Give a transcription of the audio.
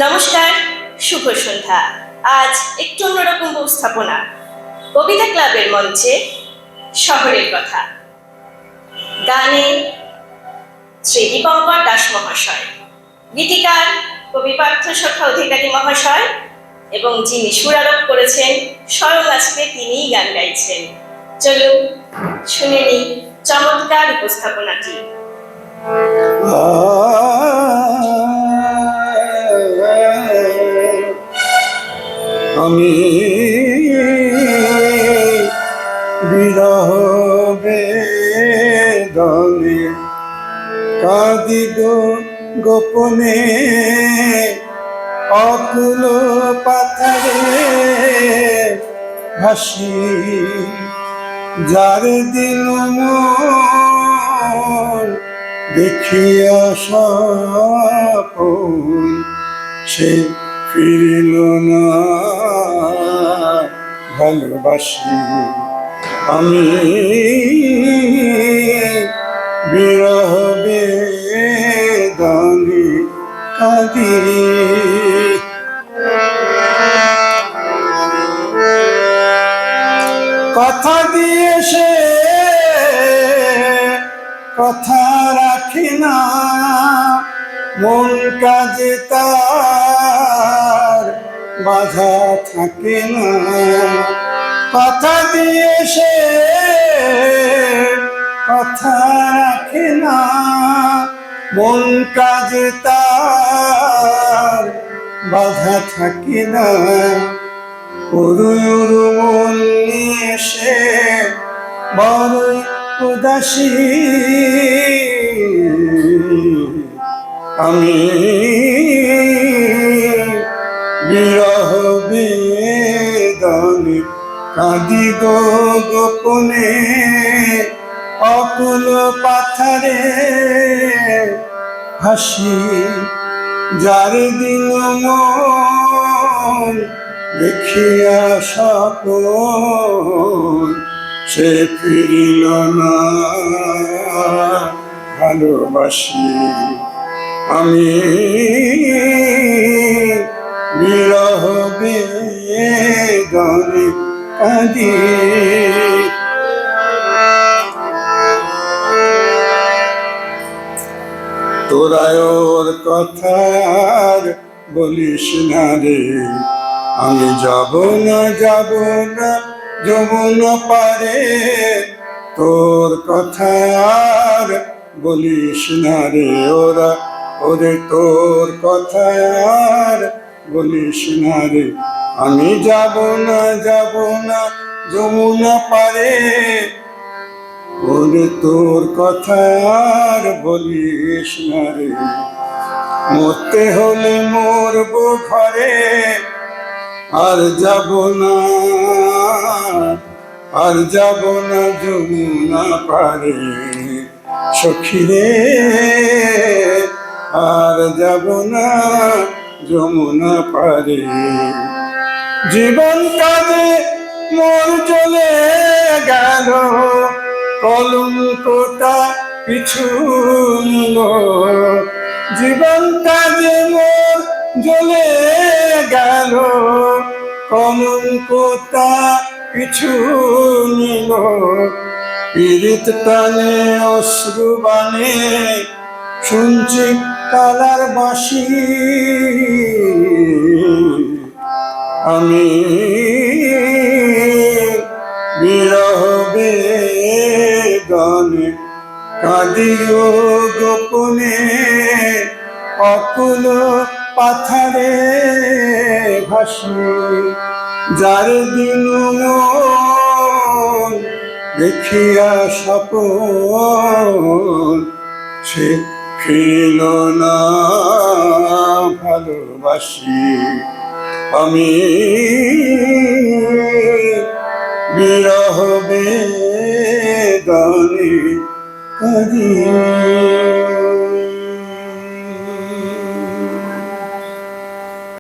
নমস্কার, শুভ সন্ধ্যা। আজ একটু অন্যরকম উপস্থাপনা, কবিতা ক্লাবের মঞ্চে শহরের কথা। গানে শ্রী দীপঙ্কর দাস মহাশয়, গীতিকার কবি পার্থ সখা অধিকারী মহাশয়, এবং যিনি সুরারোপ করেছেন স্বয়ং আজকে তিনিই গান গাইছেন। চলুন শুনে নিই চমৎকার উপস্থাপনাটি। আমি বিরহ বেদনে কাঁদি গো গোপনে, অতুল পাথরে ভাসি, যার দিন মন দেখিয়া স্বপন সে ফিরিল না ভালোবাসি। আমি বিরহ বেদনে কাঁদি। কথা দিয়ে সে কথা রাখি না, মন কাজে তার বাধা থাকে না। কথা দিয়ে সে কথা রাখে না, মন কাজে তার বাধা থাকে না। উরুর মন নিয়ে সে বড়ই উদাসী। আমি বিরহ বেদনে কাঁদি গো গোপনে, অকুল পাথরে ভাসি, যার দিন মন দেখিয়া স্বপন সে ফিরিল না ভালোবাসি। আমি বিরহ বেদনে কাঁদি। তোরা ওর কথার বলিস না রে, আমি যাব না যমুনা পারে। তোর কথা আর বলিস না রে, ওরে তোর কথা আর বলিস না রে। আমি যাব না যমুনা পারে। ওরে তোর কথা আর বলিস না রে। মরতে হলে মরবো ঘরে, আর যাব না যমুনা পারে। সখী রে আর যাব না যমুনা পারে। জীবন কাজে মোর চলে গেল, কলঙ্কটা পিছু নিল। জীবন কাজে মোর জ্বলে গেল, কলঙ্কটা পিছু নিল। পীড়িত টানে অশ্রু বাণে শুনছি কালার বাঁশি। আমি বিরহ বেদনে কাঁদি ও গোপনে, অকুল পাথরে ভাসি, যার দিন মন দেখিয়া স্বপন সে ফিরিল না ভালোবাসি। আমি বিরহ বেদনে কাঁদি।